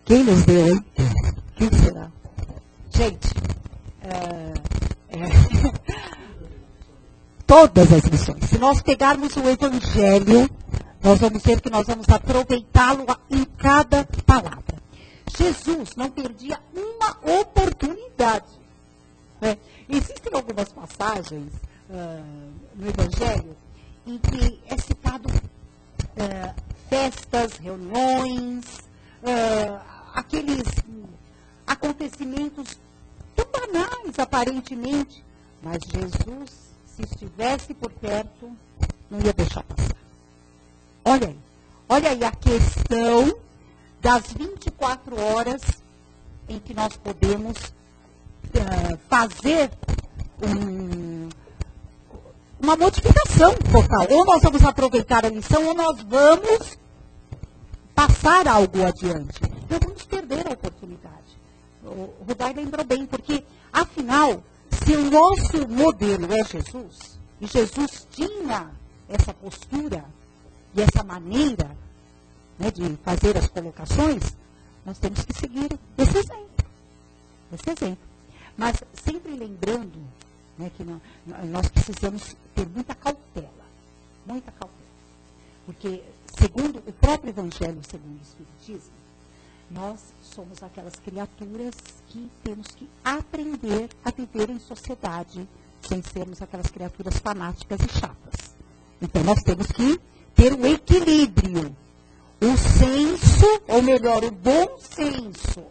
Quem nos deu, hein? Quem será? Gente, todas as lições. Se nós pegarmos o Evangelho, nós vamos ver que nós vamos aproveitá-lo em cada palavra. Jesus não perdia uma oportunidade. Né? Existem algumas passagens no Evangelho em que é citado festas, reuniões, aqueles acontecimentos tão banais, aparentemente, mas Jesus, se estivesse por perto, não ia deixar passar. Olha aí a questão das 24 horas em que nós podemos fazer uma modificação total. Ou nós vamos aproveitar a lição, ou nós vamos passar algo adiante. Não vamos perder a oportunidade. O Rudai lembrou bem, porque, afinal, se o nosso modelo é Jesus, e Jesus tinha essa postura e essa maneira, né, de fazer as colocações, nós temos que seguir esse exemplo. Mas sempre lembrando, né, que nós precisamos ter muita cautela. Porque, segundo o próprio Evangelho, segundo o Espiritismo, nós somos aquelas criaturas que temos que aprender a viver em sociedade, sem sermos aquelas criaturas fanáticas e chatas. Então, nós temos que ter um equilíbrio. O senso, ou melhor, o bom senso,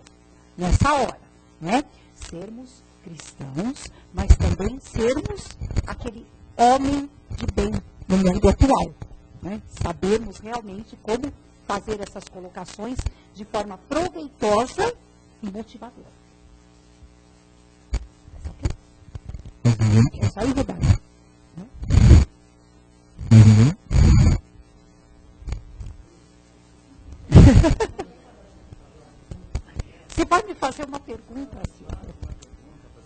nessa hora, né? Sermos cristãos, mas também sermos aquele homem de bem no mundo atual. Né? Sabermos realmente como fazer essas colocações de forma proveitosa e motivadora. É só aí, Roberto. Você pode me fazer uma pergunta, senhora?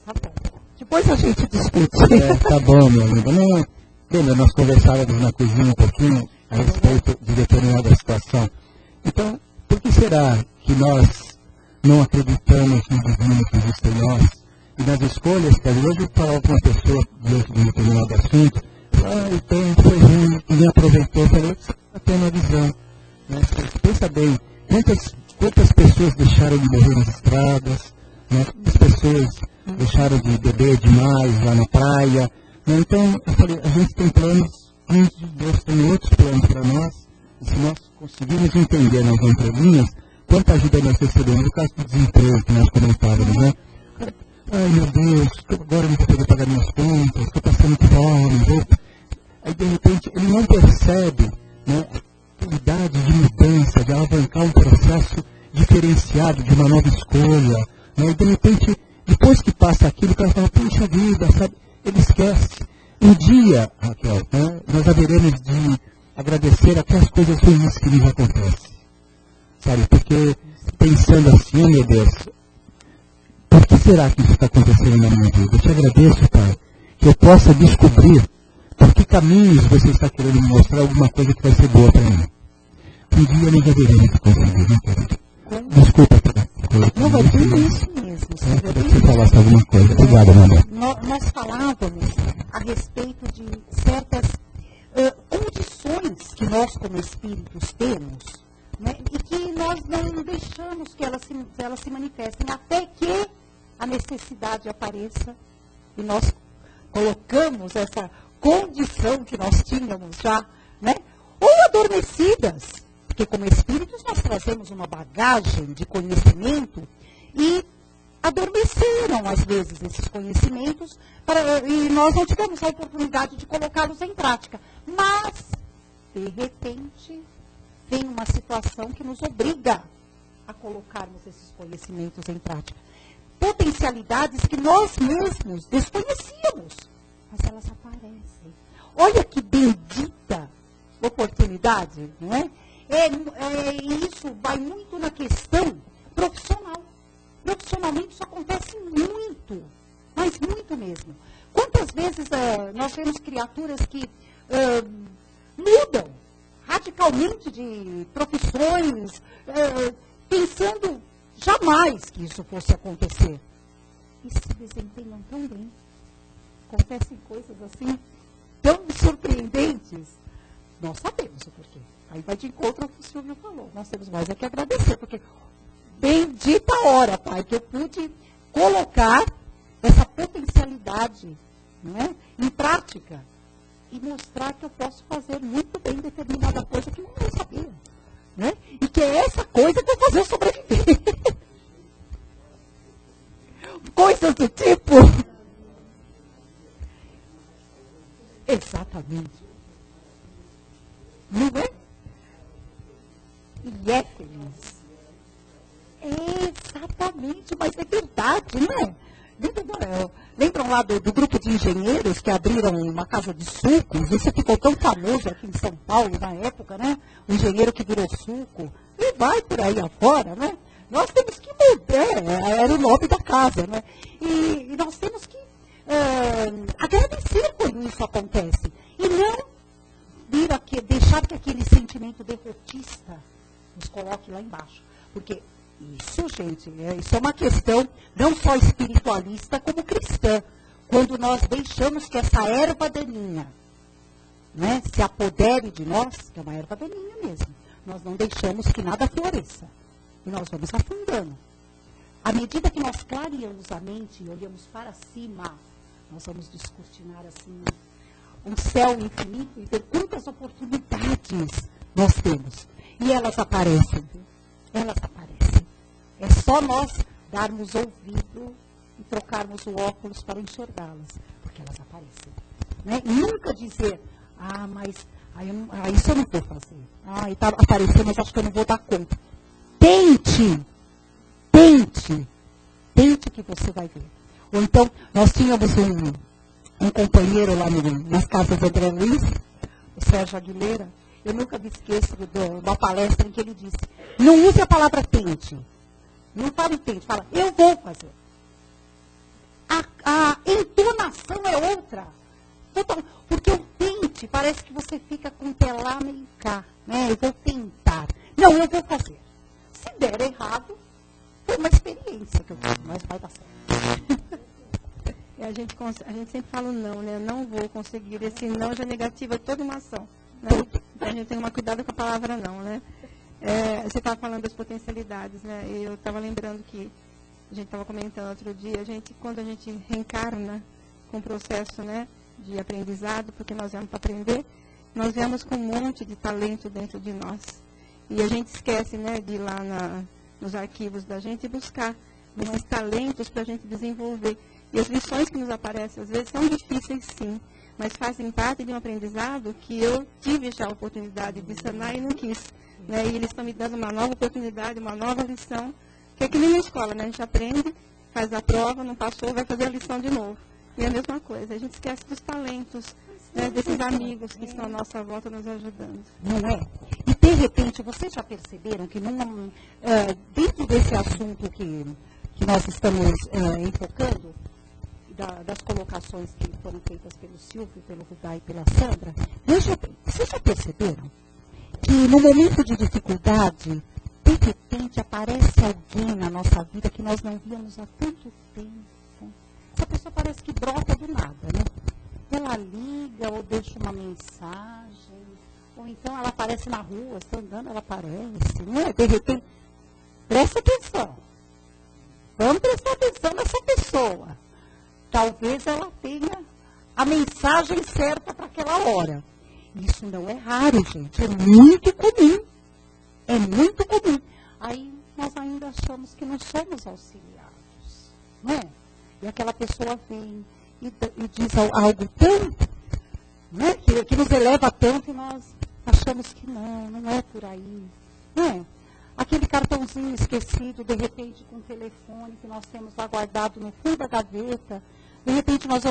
Tá bom. Depois a gente discute. Tá bom, meu amigo. Lembra, nós conversávamos na cozinha um pouquinho a respeito de determinada situação. Então, por que será que nós não acreditamos no divino que existe em nós? E nas escolhas que hoje eu falava com uma pessoa diante de um determinado assunto, então foi ruim, e me aproveitou, falei, você está tendo a visão. Né? Pensa bem, quantas pessoas deixaram de morrer nas estradas, né? Quantas pessoas deixaram de beber demais lá na praia. Né? Então, eu falei, a gente tem planos, Deus tem outros planos para nós, e se nós conseguirmos entender nas entrelinhas, quanta ajuda nós recebemos, no caso do desemprego que nós comentávamos, né? Ai, meu Deus, agora eu não vou poder pagar minhas contas, estou passando fome. Aí, de repente, ele não percebe, né, a qualidade de mudança, de alavancar um processo diferenciado, de uma nova escolha. Né? E, de repente, depois que passa aquilo, o cara fala, puxa vida, sabe? Ele esquece. Um dia, Raquel, né, nós haveremos de agradecer até as coisas ruins que nos acontecem. Sabe? Porque, pensando assim, meu Deus, por que será que isso está acontecendo na minha vida? Eu te agradeço, Pai, que eu possa descobrir por que caminhos você está querendo me mostrar alguma coisa que vai ser boa para mim. Um dia nós haveremos de conseguir, né, querido? Desculpa pela coisa. Não, vai tudo isso mesmo. Queria que você falasse alguma coisa. Obrigado, meu amor. Nós falávamos a respeito de certas condições que nós, como espíritos, temos, né, e que nós não deixamos que elas se manifestem até que a necessidade apareça e nós colocamos essa condição que nós tínhamos já, né, ou adormecidas, porque como espíritos nós trazemos uma bagagem de conhecimento e adormeceram às vezes esses conhecimentos e nós não tivemos a oportunidade de colocá-los em prática. Mas, de repente, vem uma situação que nos obriga a colocarmos esses conhecimentos em prática. Potencialidades que nós mesmos desconhecíamos, mas elas aparecem. Olha que bendita oportunidade, não é? E isso vai muito na questão profissional. Profissionalmente isso acontece muito, mas muito mesmo. Quantas vezes nós temos criaturas que mudam radicalmente de profissões, pensando jamais que isso fosse acontecer. E se desempenham tão bem. Acontecem coisas assim, tão surpreendentes. Nós sabemos o porquê. Aí vai de encontro ao que o Silvio falou. Nós temos mais é que agradecer, porque bendita hora, Pai, que eu pude colocar essa potencialidade, não é, em prática e mostrar que eu posso fazer muito bem determinada coisa que eu não sabia. Né? E que é essa coisa que vai fazer eu sobreviver. Coisas do tipo. Exatamente. Não é? E é feliz. Exatamente, mas é verdade, não é? Lembram lá do grupo de engenheiros que abriram uma casa de sucos? Isso ficou tão famoso aqui em São Paulo na época, né? O engenheiro que virou suco. E vai por aí afora, né? Nós temos que mudar, era o nome da casa, né? E nós temos que agradecer quando isso acontece. E não deixar que aquele sentimento derrotista nos coloque lá embaixo. Porque isso, gente, isso é uma questão não só espiritualista, como cristã. Quando nós deixamos que essa erva daninha, né, se apodere de nós, que é uma erva daninha mesmo, nós não deixamos que nada floresça. E nós vamos afundando. À medida que nós clareamos a mente e olhamos para cima, nós vamos descortinar assim um céu infinito e ver quantas oportunidades nós temos. E elas aparecem. Elas aparecem. É só nós darmos ouvido e trocarmos o óculos para enxergá-las, porque elas aparecem. Né? E nunca dizer, mas isso eu não vou fazer. Está aparecendo, mas acho que eu não vou dar conta. Tente que você vai ver. Ou então, nós tínhamos um companheiro lá nas casas do André Luiz, o Sérgio Aguilera. Eu nunca me esqueço de uma palestra em que ele disse, não use a palavra tente. Não fale tente, fala, eu vou fazer. A entonação é outra. Porque o tente parece que você fica com o pé lá meio cá. Né? Eu vou tentar. Não, eu vou fazer. Se der errado, foi uma experiência que eu tive, mas vai dar certo. A gente sempre fala o não, né? Não vou conseguir. Esse não já negativa toda uma ação. Né? Então a gente tem que tomar cuidado com a palavra não, né? Você estava falando das potencialidades, né? E eu estava lembrando que a gente estava comentando outro dia, quando a gente reencarna com o processo, né, de aprendizado, porque nós viemos para aprender, nós viemos com um monte de talento dentro de nós. E a gente esquece, né, de ir lá nos arquivos da gente e buscar esses talentos para a gente desenvolver. E as lições que nos aparecem, às vezes, são difíceis, sim, mas fazem parte de um aprendizado que eu tive já a oportunidade de sanar e não quis. Né? E eles estão me dando uma nova oportunidade, uma nova lição, que é que nem na escola, né? A gente aprende, faz a prova, não passou, vai fazer a lição de novo. E é a mesma coisa, a gente esquece dos talentos, né, desses amigos que estão à nossa volta nos ajudando. Não é? E, de repente, vocês já perceberam que dentro desse assunto que nós estamos enfocando, das colocações que foram feitas pelo Silvio, pelo Rudá e pela Sandra, vocês já perceberam que no momento de dificuldade, de repente aparece alguém na nossa vida que nós não víamos há tanto tempo? Essa pessoa parece que brota do nada, né? Ela liga ou deixa uma mensagem, ou então ela aparece na rua, está andando, ela aparece, né? De repente, presta atenção. Vamos prestar atenção nessa pessoa. Talvez ela tenha a mensagem certa para aquela hora. Isso não é raro, gente. É muito comum. É muito comum. Aí nós ainda achamos que nós somos auxiliados. Não é? E aquela pessoa vem e diz algo tão, né, que nos eleva tanto e nós achamos que não é por aí. Não é? Aquele cartãozinho esquecido, de repente, com o telefone que nós temos lá guardado no fundo da gaveta. De repente, nós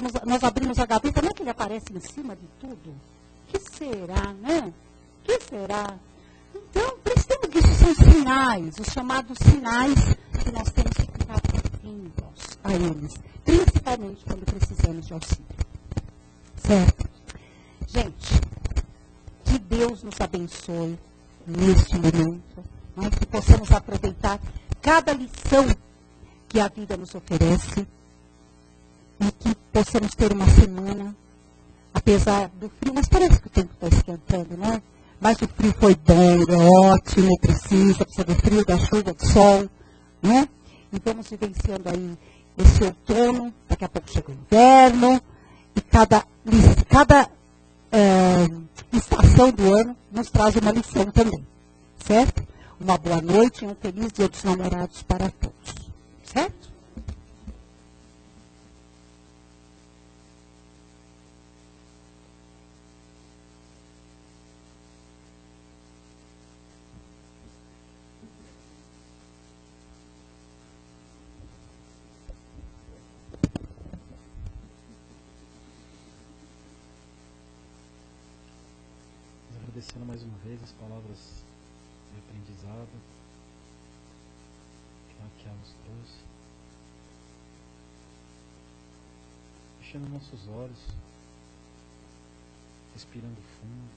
abrimos a gaveta, não é que ele aparece em cima de tudo? Que será, né? Que será? Então, sinais, os chamados sinais que nós temos que ficar atentos a eles, principalmente quando precisamos de auxílio. Certo? Gente, que Deus nos abençoe neste momento, né? Que possamos aproveitar cada lição que a vida nos oferece e que possamos ter uma semana, apesar do frio, mas parece que o tempo está esquentando, né? Mas o frio foi bom, é ótimo, precisa do frio, da chuva, do sol, né? E vamos vivenciando aí esse outono, daqui a pouco chega o inverno, e cada estação do ano nos traz uma lição também, certo? Uma boa noite e um feliz Dia dos Namorados para todos, certo? Agradecendo mais uma vez as palavras de aprendizado que a Raquel nos trouxe. Fechando nossos olhos, respirando fundo,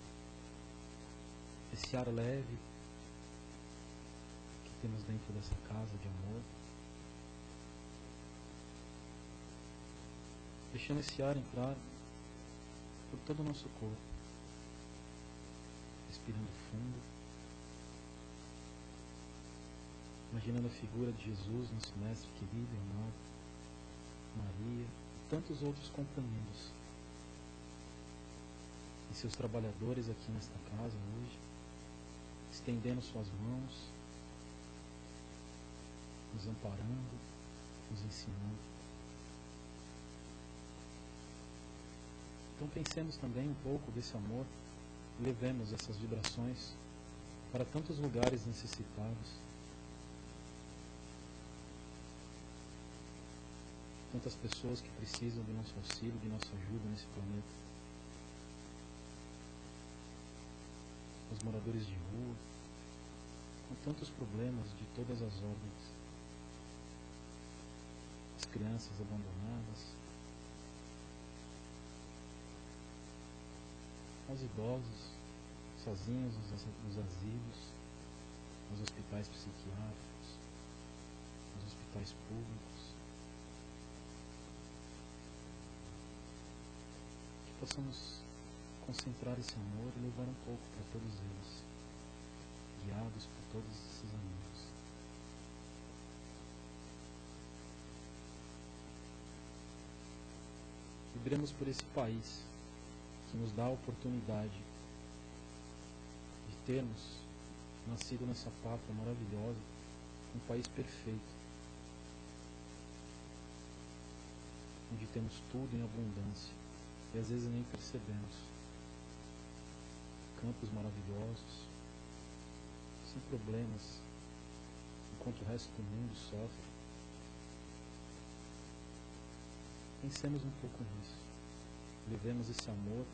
esse ar leve que temos dentro dessa casa de amor. Deixando esse ar entrar por todo o nosso corpo. Respirando fundo, imaginando a figura de Jesus, nosso mestre querido e amado, Maria e tantos outros companheiros e seus trabalhadores aqui nesta casa hoje, estendendo suas mãos, nos amparando, nos ensinando. Então pensemos também um pouco desse amor. Levemos essas vibrações para tantos lugares necessitados, tantas pessoas que precisam de nosso auxílio, de nossa ajuda nesse planeta, os moradores de rua, com tantos problemas de todas as ordens, as crianças abandonadas, aos idosos, sozinhos nos asilos, nos hospitais psiquiátricos, nos hospitais públicos. Que possamos concentrar esse amor e levar um pouco para todos eles, guiados por todos esses amigos. Vibremos por esse país que nos dá a oportunidade de termos nascido nessa pátria maravilhosa, um país perfeito, onde temos tudo em abundância e às vezes nem percebemos. Campos maravilhosos, sem problemas, enquanto o resto do mundo sofre. Pensemos um pouco nisso. Levemos esse amor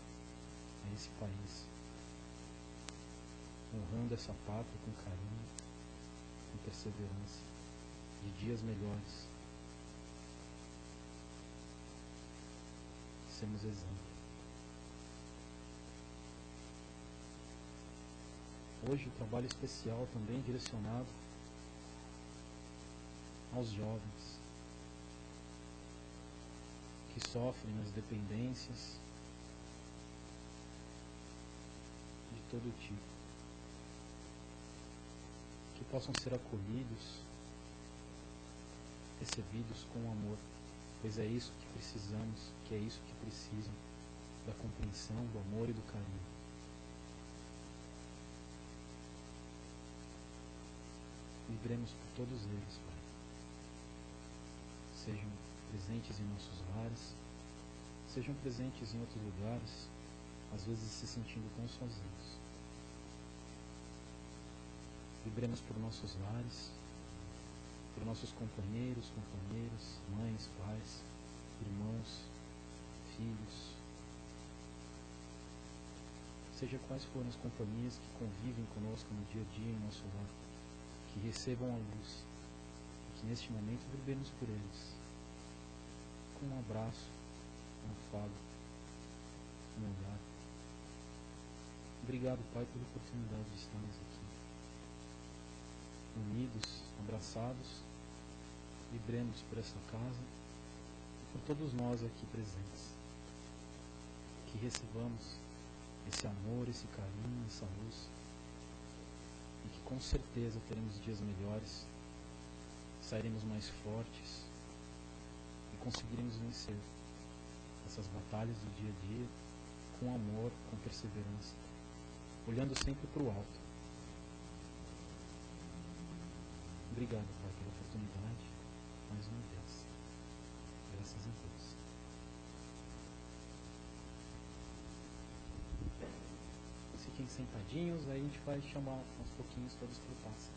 a esse país, honrando essa pátria com carinho, com perseverança, de dias melhores. Sermos exemplo. Hoje o trabalho especial também direcionado aos jovens que sofrem nas dependências de todo tipo, que possam ser acolhidos, recebidos com amor, pois é isso que precisamos, que é isso que precisam, da compreensão, do amor e do carinho. Vibremos por todos eles, Pai. Sejam presentes em nossos lares, sejam presentes em outros lugares, às vezes se sentindo tão sozinhos. Vibremos por nossos lares, por nossos companheiros, mães, pais, irmãos, filhos, seja quais forem as companhias que convivem conosco no dia a dia em nosso lar. que recebam a luz, e que neste momento vibremos por eles, com um abraço, um afago, um olhar. Obrigado, Pai, pela oportunidade de estarmos aqui, unidos, abraçados. Vibremos por essa casa e por todos nós aqui presentes. Que recebamos esse amor, esse carinho, essa luz, e que com certeza teremos dias melhores, sairemos mais fortes e conseguiremos vencer essas batalhas do dia a dia com amor, com perseverança, olhando sempre para o alto. Obrigado, Pai, pela oportunidade, mais uma vez. Graças a Deus. Fiquem sentadinhos, aí a gente vai chamar aos pouquinhos todos para o passe.